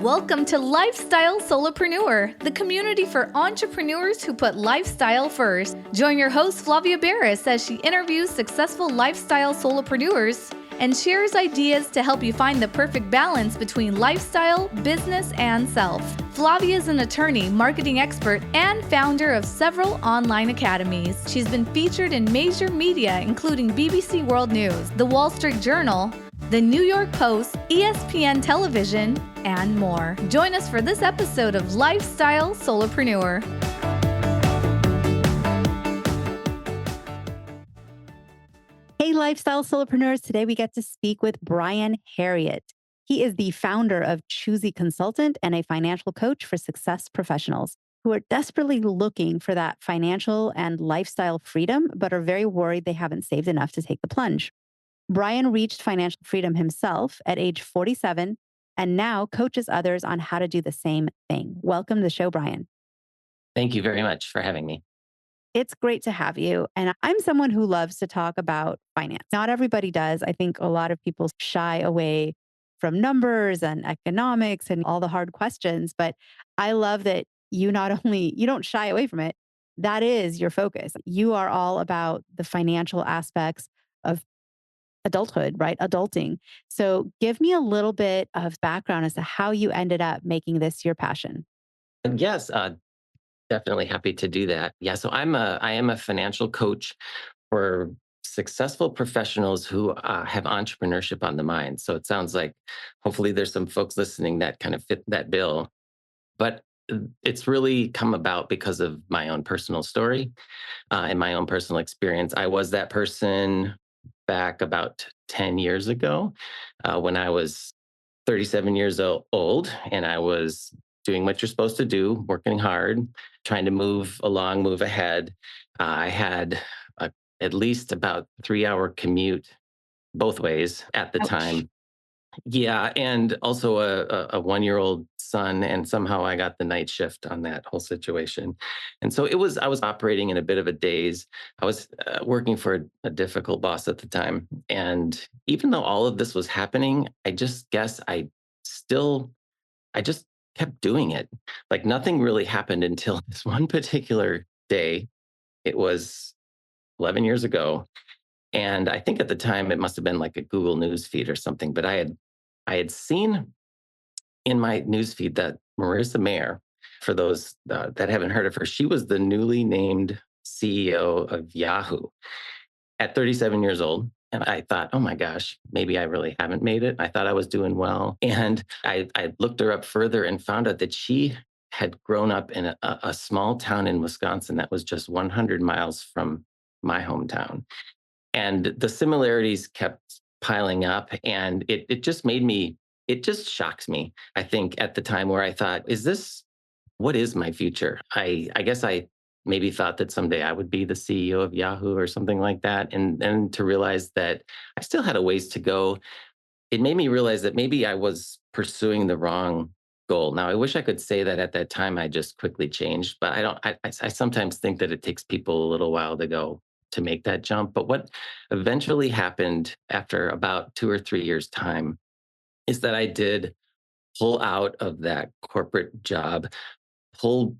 Welcome to Lifestyle Solopreneur, the community for entrepreneurs who put lifestyle first. Join your host, Flavia Barris, as she interviews successful lifestyle solopreneurs and shares ideas to help you find the perfect balance between lifestyle, business, and self. Flavia is an attorney, marketing expert, and founder of several online academies. She's been featured in major media, including BBC World News, The Wall Street Journal, The New York Post, ESPN Television, and more. Join us for this episode of Lifestyle Solopreneur. Hey, Lifestyle Solopreneurs. Today we get to speak with Brian Herriot. He is the founder of Choosy Consultant and a financial coach for success professionals who are desperately looking for that financial and lifestyle freedom, but are very worried they haven't saved enough to take the plunge. Brian reached financial freedom himself at age 47 and now coaches others on how to do the same thing. Welcome to the show, Brian. Thank you very much for having me. It's great to have you. And I'm someone who loves to talk about finance. Not everybody does. I think a lot of people shy away from numbers and economics and all the hard questions. But I love that you don't shy away from it. That is your focus. You are all about the financial aspects of adulthood, right? Adulting. So give me a little bit of background as to how you ended up making this your passion. And yes, definitely happy to do that. Yeah, so I am a financial coach for successful professionals who have entrepreneurship on the mind. So it sounds like hopefully there's some folks listening that kind of fit that bill. But it's really come about because of my own personal story and my own personal experience. I was that person back about 10 years ago when I was 37 years old and I was doing what you're supposed to do, working hard, trying to move along, move ahead. I had at least about 3 hour commute both ways at the Ouch. time. Yeah, and also a 1 year old son, and somehow I got the night shift on that whole situation. And so I was operating in a bit of a daze. I was working for a difficult boss at the time. And even though all of this was happening, I just guess I just kept doing it. Like nothing really happened until this one particular day. It was 11 years ago. And I think at the time it must have been like a Google News feed or something, but I had seen in my newsfeed that Marissa Mayer, for those that haven't heard of her, she was the newly named CEO of Yahoo at 37 years old. And I thought, oh my gosh, maybe I really haven't made it. I thought I was doing well. And I looked her up further and found out that she had grown up in a small town in Wisconsin that was just 100 miles from my hometown. And the similarities kept piling up. And it just it just shocked me, I think, at the time where I thought, what is my future? I guess I maybe thought that someday I would be the CEO of Yahoo or something like that. And then to realize that I still had a ways to go, it made me realize that maybe I was pursuing the wrong goal. Now, I wish I could say that at that time I just quickly changed, but I don't. I sometimes think that it takes people a little while to make that jump. But what eventually happened after about 2 or 3 years' time is that I did pull out of that corporate job, pull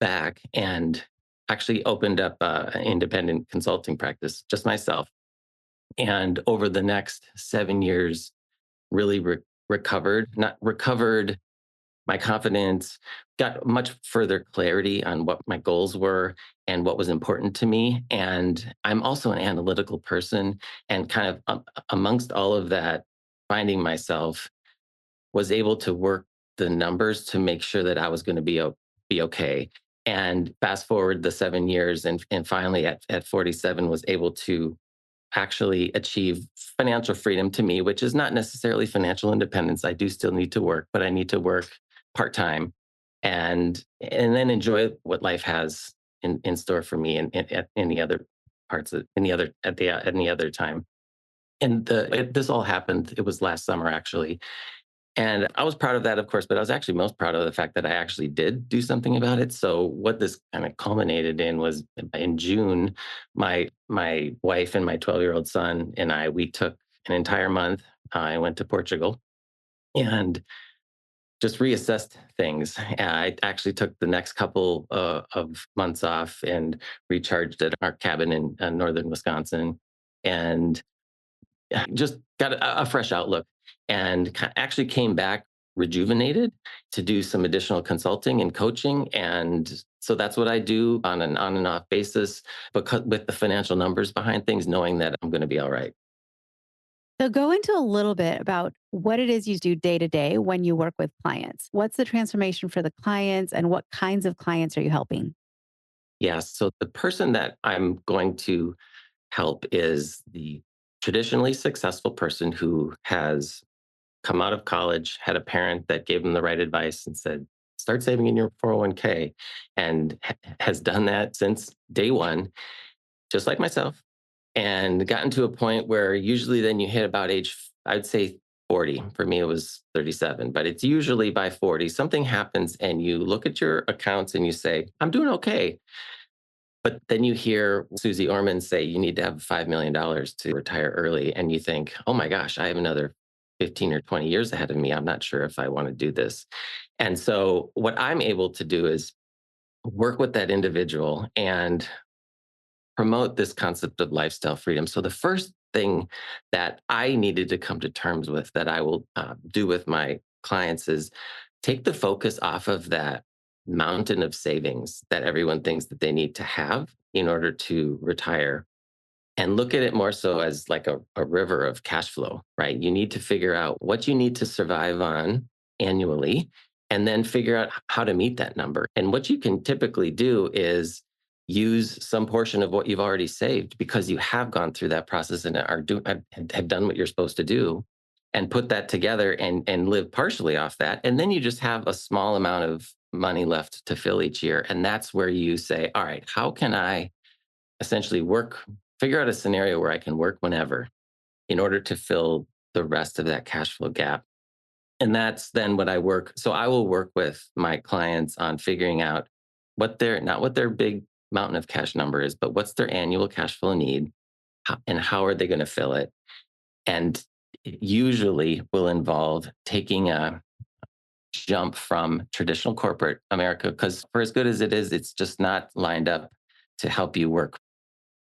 back, and actually opened up an independent consulting practice, just myself. And over the next 7 years, really not recovered my confidence, got much further clarity on what my goals were and what was important to me. And I'm also an analytical person, and kind of amongst all of that, finding myself was able to work the numbers to make sure that I was going to be okay. And fast forward the 7 years, and finally at 47 was able to actually achieve financial freedom to me, which is not necessarily financial independence. I do still need to work, but I need to work part-time and then enjoy what life has in store for me and at any other parts of any other at the any other time. And this all happened. It was last summer actually, and I was proud of that, of course, but I was actually most proud of the fact that I actually did do something about it. So what this kind of culminated in was in June, my wife and my 12-year-old son and we took an entire month. I went to Portugal and just reassessed things. I actually took the next couple of months off and recharged at our cabin in northern Wisconsin, and just got a fresh outlook, and actually came back rejuvenated to do some additional consulting and coaching. And so that's what I do on an on and off basis, but with the financial numbers behind things, knowing that I'm going to be all right. So go into a little bit about what it is you do day to day when you work with clients. What's the transformation for the clients and what kinds of clients are you helping? Yeah. So the person that I'm going to help is the traditionally successful person who has come out of college, had a parent that gave them the right advice and said, start saving in your 401k, and has done that since day one, just like myself, and gotten to a point where usually then you hit about age, I'd say 40. For me, it was 37, but it's usually by 40, something happens and you look at your accounts and you say, I'm doing okay. But then you hear Susie Orman say you need to have $5 million to retire early. And you think, oh my gosh, I have another 15 or 20 years ahead of me. I'm not sure if I want to do this. And so, what I'm able to do is work with that individual and promote this concept of lifestyle freedom. So, the first thing that I needed to come to terms with that I will do with my clients is take the focus off of that mountain of savings that everyone thinks that they need to have in order to retire, and look at it more so as like a river of cash flow, right? You need to figure out what you need to survive on annually, and then figure out how to meet that number. And what you can typically do is use some portion of what you've already saved because you have gone through that process and have done what you're supposed to do, and put that together and live partially off that. And then you just have a small amount of money left to fill each year. And that's where you say, all right, how can I essentially figure out a scenario where I can work whenever in order to fill the rest of that cash flow gap. And that's then what I work. So I will work with my clients on figuring out not what their big mountain of cash number is, but what's their annual cash flow need, and how are they going to fill it. And it usually will involve taking a jump from traditional corporate America, because for as good as it is, it's just not lined up to help you work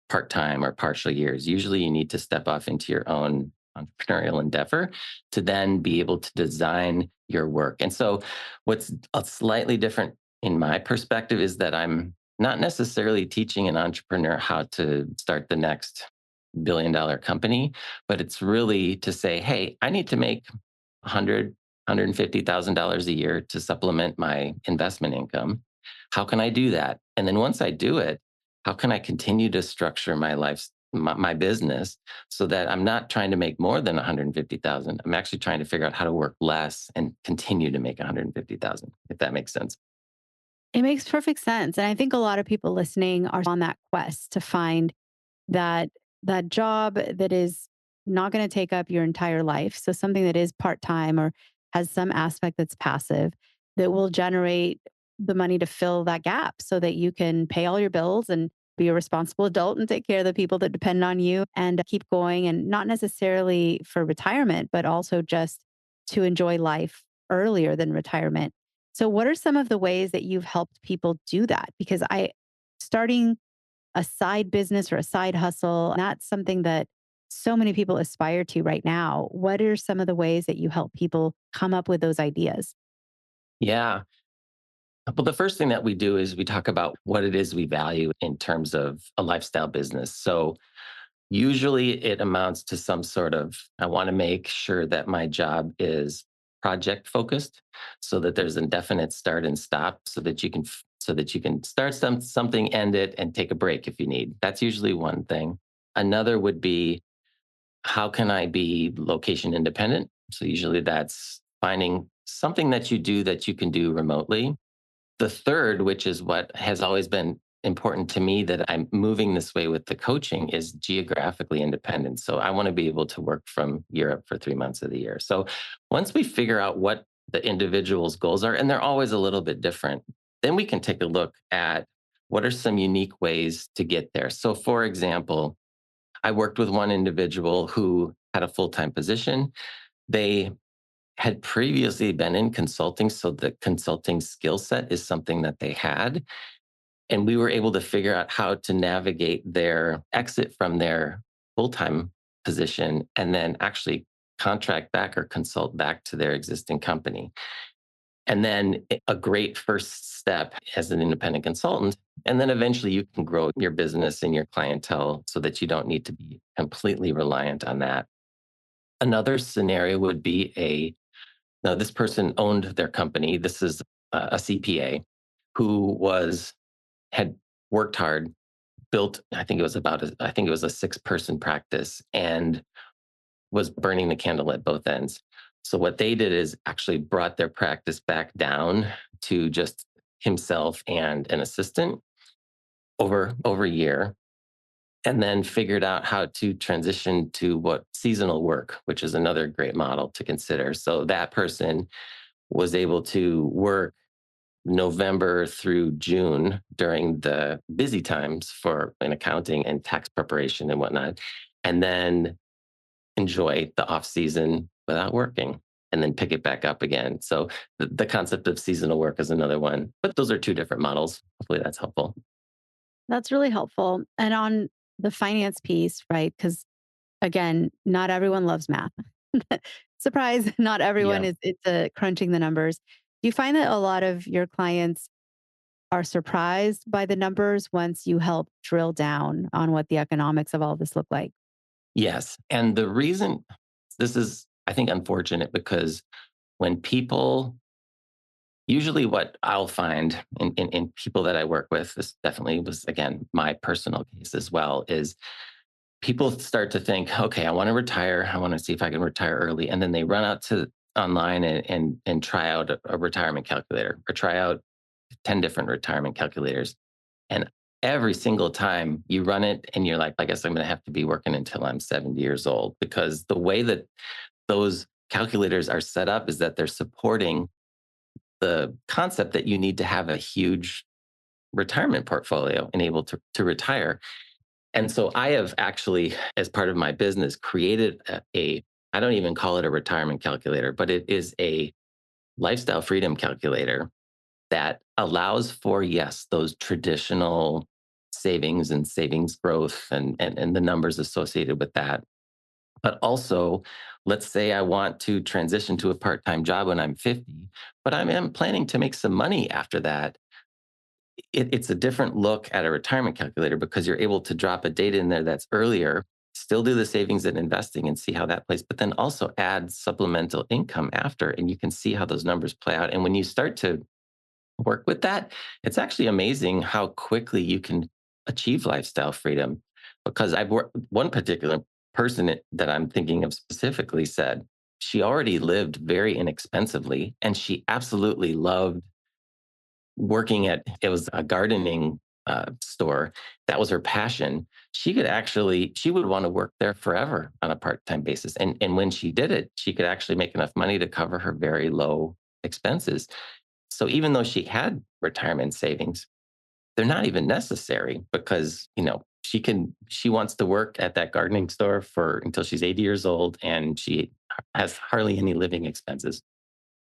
part time or partial years. Usually, you need to step off into your own entrepreneurial endeavor to then be able to design your work. And so, what's a slightly different in my perspective is that I'm not necessarily teaching an entrepreneur how to start the next billion-dollar company, but it's really to say, hey, I need to make 100, $150,000 a year to supplement my investment income. How can I do that? And then once I do it, how can I continue to structure my business so that I'm not trying to make more than 150,000. I'm actually trying to figure out how to work less and continue to make 150,000, if that makes sense. It makes perfect sense. And I think a lot of people listening are on that quest to find that that job that is not going to take up your entire life. So something that is part-time or has some aspect that's passive that will generate the money to fill that gap so that you can pay all your bills and be a responsible adult and take care of the people that depend on you and keep going, and not necessarily for retirement, but also just to enjoy life earlier than retirement. So what are some of the ways that you've helped people do that? Because I starting a side business or a side hustle, that's something that so many people aspire to right now. What are some of the ways that you help people come up with those ideas? Yeah. Well, the first thing that we do is we talk about what it is we value in terms of a lifestyle business. So usually it amounts to some sort of, I want to make sure that my job is project focused, so that there's a definite start and stop, so that you can start something, end it, and take a break if you need. That's usually one thing. Another would be, how can I be location independent? So usually that's finding something that you do that you can do remotely. The third, which is what has always been important to me, that I'm moving this way with the coaching, is geographically independent. So I want to be able to work from Europe for 3 months of the year. So once we figure out what the individual's goals are, and they're always a little bit different, then we can take a look at what are some unique ways to get there. So, for example, I worked with one individual who had a full time position. They had previously been in consulting. So the consulting skill set is something that they had. And we were able to figure out how to navigate their exit from their full time position and then actually contract back or consult back to their existing company. And then a great first step as an independent consultant. And then eventually you can grow your business and your clientele so that you don't need to be completely reliant on that. Another scenario would be now this person owned their company. This is a CPA who had worked hard, built, I think it was a 6-person practice and was burning the candle at both ends. So what they did is actually brought their practice back down to just himself and an assistant over a year, and then figured out how to transition to what seasonal work, which is another great model to consider. So that person was able to work November through June during the busy times for in accounting and tax preparation and whatnot, and then enjoy the off season without working and then pick it back up again. So the concept of seasonal work is another one, but those are two different models. Hopefully that's helpful. That's really helpful. And on the finance piece, right? Because again, not everyone loves math. Surprise, not everyone Yeah. is it's crunching the numbers. Do you find that a lot of your clients are surprised by the numbers once you help drill down on what the economics of all this look like? Yes. And the reason this is, I think, unfortunate because when people, usually what I'll find in people that I work with, this definitely was, again, my personal case as well, is people start to think, okay, I want to retire. I want to see if I can retire early. And then they run out to online and try out a retirement calculator or try out 10 different retirement calculators. And every single time you run it and you're like, I guess I'm going to have to be working until I'm 70 years old because the way that those calculators are set up is that they're supporting the concept that you need to have a huge retirement portfolio and able to retire. And so I have actually, as part of my business, created I don't even call it a retirement calculator, but it is a lifestyle freedom calculator that allows for, yes, those traditional savings and savings growth and the numbers associated with that. But also, let's say I want to transition to a part time job when I'm 50, but I am planning to make some money after that. It's a different look at a retirement calculator because you're able to drop a date in there that's earlier, still do the savings and investing and see how that plays, but then also add supplemental income after. And you can see how those numbers play out. And when you start to work with that, it's actually amazing how quickly you can achieve lifestyle freedom. Because I've worked, one particular person that I'm thinking of specifically said she already lived very inexpensively and she absolutely loved working at it was a gardening store. That was her passion. She would want to work there forever on a part-time basis. And when she did it, she could actually make enough money to cover her very low expenses. So even though she had retirement savings, they're not even necessary because, she wants to work at that gardening store for until she's 80 years old and she has hardly any living expenses.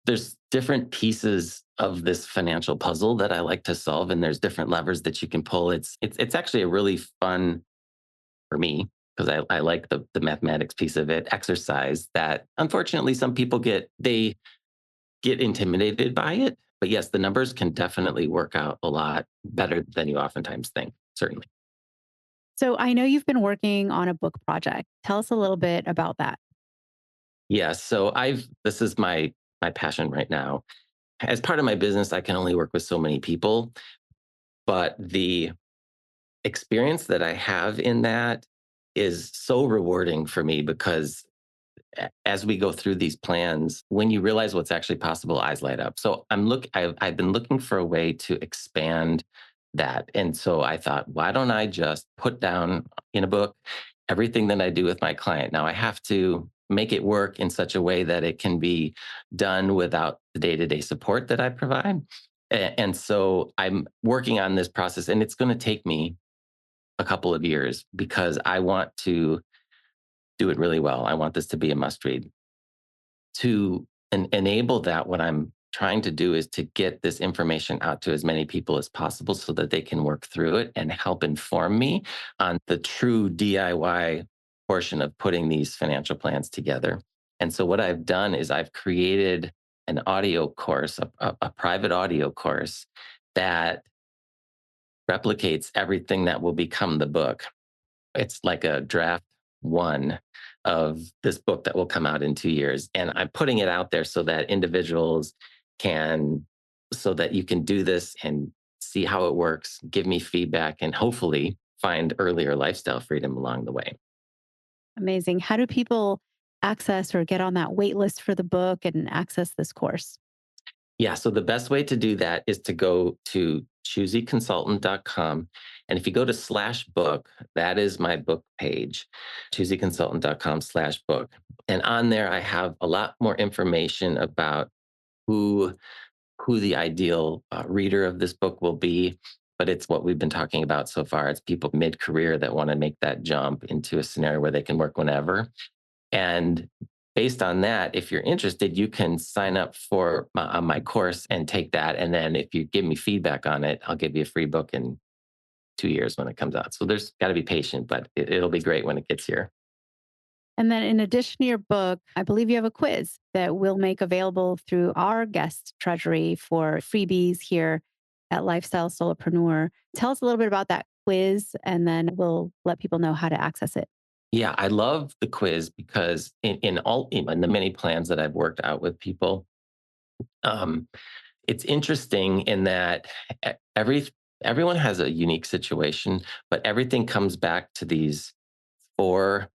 There's different pieces of this financial puzzle that I like to solve, and there's different levers that you can pull. It's actually a really fun for me because I like the mathematics piece of it, exercise that unfortunately some people get intimidated by it. But yes, the numbers can definitely work out a lot better than you oftentimes think, certainly. So I know you've been working on a book project. Tell us a little bit about that. Yeah, so this is my passion right now. As part of my business, I can only work with so many people, but the experience that I have in that is so rewarding for me because as we go through these plans, when you realize what's actually possible, eyes light up. So I've been looking for a way to expand that. And so I thought, why don't I just put down in a book everything that I do with my client? Now I have to make it work in such a way that it can be done without the day-to-day support that I provide. And so I'm working on this process and it's going to take me a couple of years because I want to do it really well. I want this to be a must read. To and enable that, what I'm trying to do is to get this information out to as many people as possible so that they can work through it and help inform me on the true DIY portion of putting these financial plans together. And so what I've done is I've created an audio course, a private audio course that replicates everything that will become the book. It's like a draft one of this book that will come out in 2 years. And I'm putting it out there so that individuals can, so that you can do this and see how it works, give me feedback, and hopefully find earlier lifestyle freedom along the way. Amazing. How do people access or get on that wait list for the book and access this course? Yeah. So the best way to do that is to go to choosyconsultant.com. And if you go to slash book, that is my book page, choosyconsultant.com/book. And on there, I have a lot more information about who who the ideal reader of this book will be. But it's what we've been talking about so far. It's people mid-career that want to make that jump into a scenario where they can work whenever. And based on that, if you're interested, you can sign up for my course and take that. And then if you give me feedback on it, I'll give you a free book in 2 years when it comes out. So there's got to be patient, but it'll be great when it gets here. And then, in addition to your book, I believe you have a quiz that we'll make available through our guest treasury for freebies here at Lifestyle Solopreneur. Tell us a little bit about that quiz, and then we'll let people know how to access it. Yeah, I love the quiz because in the many plans that I've worked out with people, um, it's interesting in that e- every everyone has a unique situation, but everything comes back to these four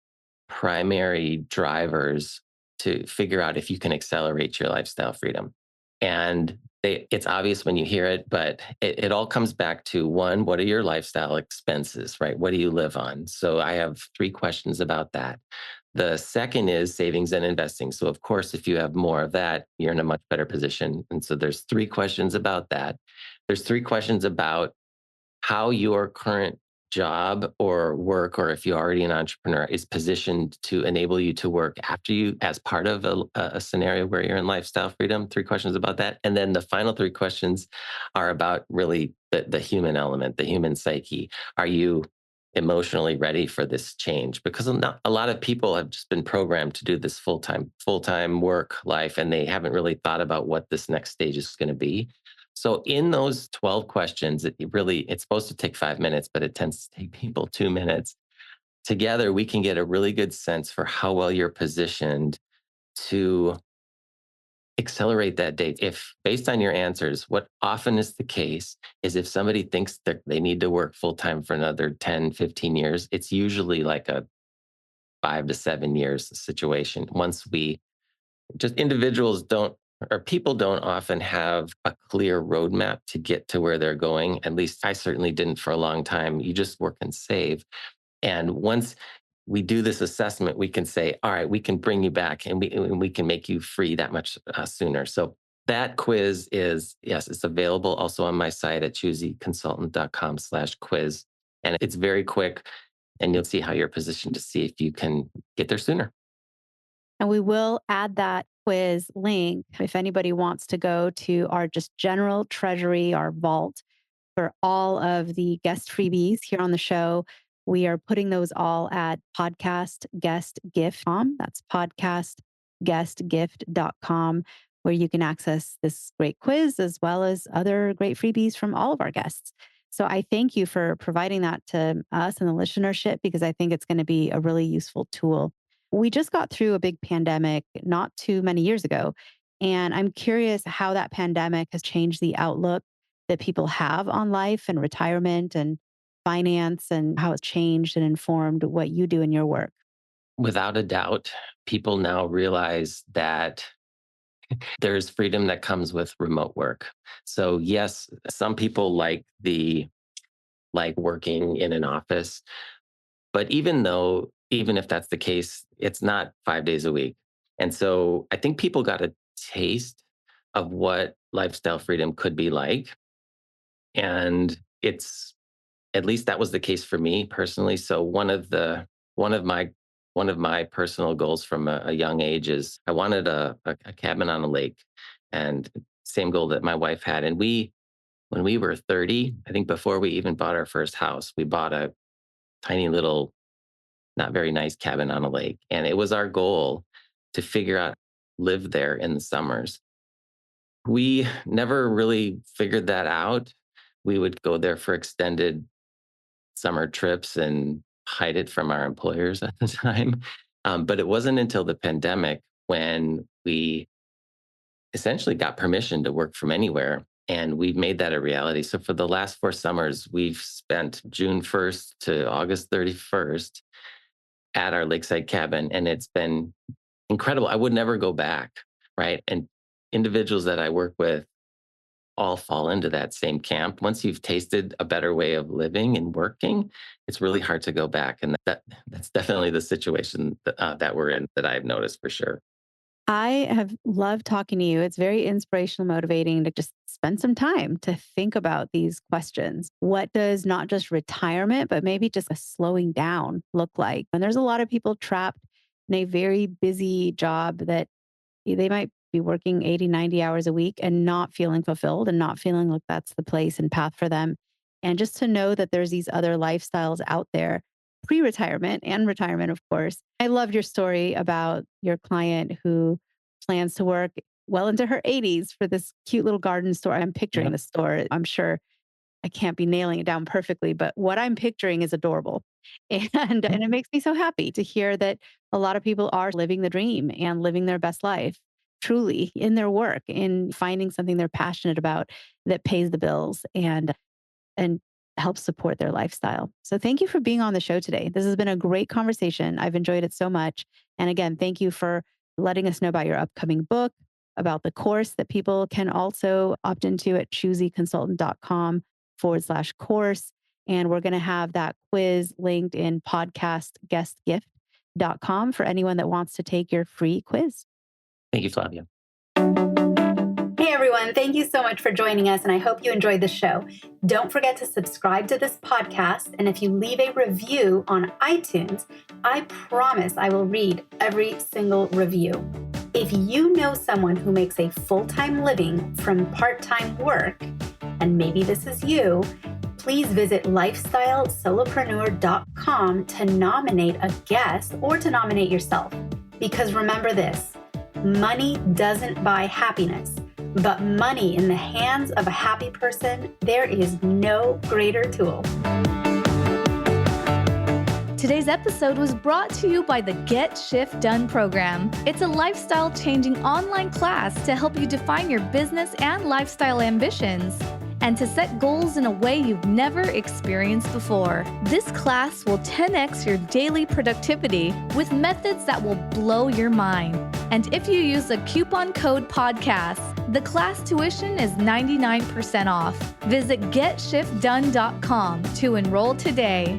primary drivers to figure out if you can accelerate your lifestyle freedom. And it's obvious when you hear it, but it all comes back to one, what are your lifestyle expenses, right? What do you live on? So I have three questions about that. The second is savings and investing. So, of course, if you have more of that, you're in a much better position. And so there's three questions about that. There's three questions about how your current job or work, or if you're already an entrepreneur, is positioned to enable you to work after you as part of a scenario where you're in lifestyle freedom. Three questions about that. And then the final three questions are about really the human element, the human psyche. Are you emotionally ready for this change? Because a lot of people have just been programmed to do this full time work life, and they haven't really thought about what this next stage is going to be. So in those 12 questions, it's supposed to take 5 minutes, but it tends to take people 2 minutes. Together, we can get a really good sense for how well you're positioned to accelerate that date. If based on your answers, what often is the case is if somebody thinks that they need to work full time for another 10, 15 years, it's usually like a 5 to 7 years situation. Once we just individuals don't or people don't often have a clear roadmap to get to where they're going. At least I certainly didn't for a long time. You just work and save. And once we do this assessment, we can say, all right, we can bring you back and we can make you free that much sooner. So that quiz is, yes, it's available also on my site at choosyconsultant.com/quiz. And it's very quick and you'll see how you're positioned to see if you can get there sooner. And we will add that quiz link if anybody wants to go to our just general treasury, our vault for all of the guest freebies here on the show. We are putting those all at podcastguestgift.com. That's podcastguestgift.com, where you can access this great quiz as well as other great freebies from all of our guests. So I thank you for providing that to us and the listenership because I think it's going to be a really useful tool. We just got through a big pandemic not too many years ago. And I'm curious how that pandemic has changed the outlook that people have on life and retirement and finance and how it's changed and informed what you do in your work. Without a doubt, people now realize that there's freedom that comes with remote work. So yes, some people like working in an office, but even if that's the case, it's not 5 days a week. And so I think people got a taste of what lifestyle freedom could be like. And it's at least that was the case for me personally. So one of my One of my personal goals from a young age is I wanted a cabin on a lake, and same goal that my wife had. And when we were 30, I think before we even bought our first house, we bought a tiny little, not very nice cabin on a lake. And it was our goal to figure out, live there in the summers. We never really figured that out. We would go there for extended summer trips and hide it from our employers at the time. But it wasn't until the pandemic when we essentially got permission to work from anywhere. And we've made that a reality. So for the last 4 summers, we've spent June 1st to August 31st at our lakeside cabin. And it's been incredible. I would never go back. Right. And individuals that I work with all fall into that same camp. Once you've tasted a better way of living and working, it's really hard to go back. And that's definitely the situation that we're in, that I've noticed for sure. I have loved talking to you. It's very inspirational, motivating to just spend some time to think about these questions. What does not just retirement, but maybe just a slowing down look like? And there's a lot of people trapped in a very busy job that they might be working 80, 90 hours a week and not feeling fulfilled and not feeling like that's the place and path for them. And just to know that there's these other lifestyles out there, pre-retirement and retirement, of course. I loved your story about your client who plans to work well into her 80s for this cute little garden store. I'm picturing Yeah. the store. I'm sure I can't be nailing it down perfectly, but what I'm picturing is adorable. And it makes me so happy to hear that a lot of people are living the dream and living their best life truly in their work, in finding something they're passionate about that pays the bills and helps support their lifestyle. So thank you for being on the show today. This has been a great conversation. I've enjoyed it so much. And again, thank you for letting us know about your upcoming book, about the course that people can also opt into at choosyconsultant.com/course. And we're going to have that quiz linked in podcastguestgift.com for anyone that wants to take your free quiz. Thank you, Flavia. Hey everyone, thank you so much for joining us, and I hope you enjoyed the show. Don't forget to subscribe to this podcast, and if you leave a review on iTunes, I promise I will read every single review. If you know someone who makes a full-time living from part-time work, and maybe this is you, please visit lifestylesolopreneur.com to nominate a guest or to nominate yourself. Because remember this, money doesn't buy happiness. But money in the hands of a happy person, there is no greater tool. Today's episode was brought to you by the Get Shift Done program. It's a lifestyle-changing online class to help you define your business and lifestyle ambitions and to set goals in a way you've never experienced before. This class will 10x your daily productivity with methods that will blow your mind. And if you use a coupon code podcast, the class tuition is 99% off. Visit GetShiftDone.com to enroll today.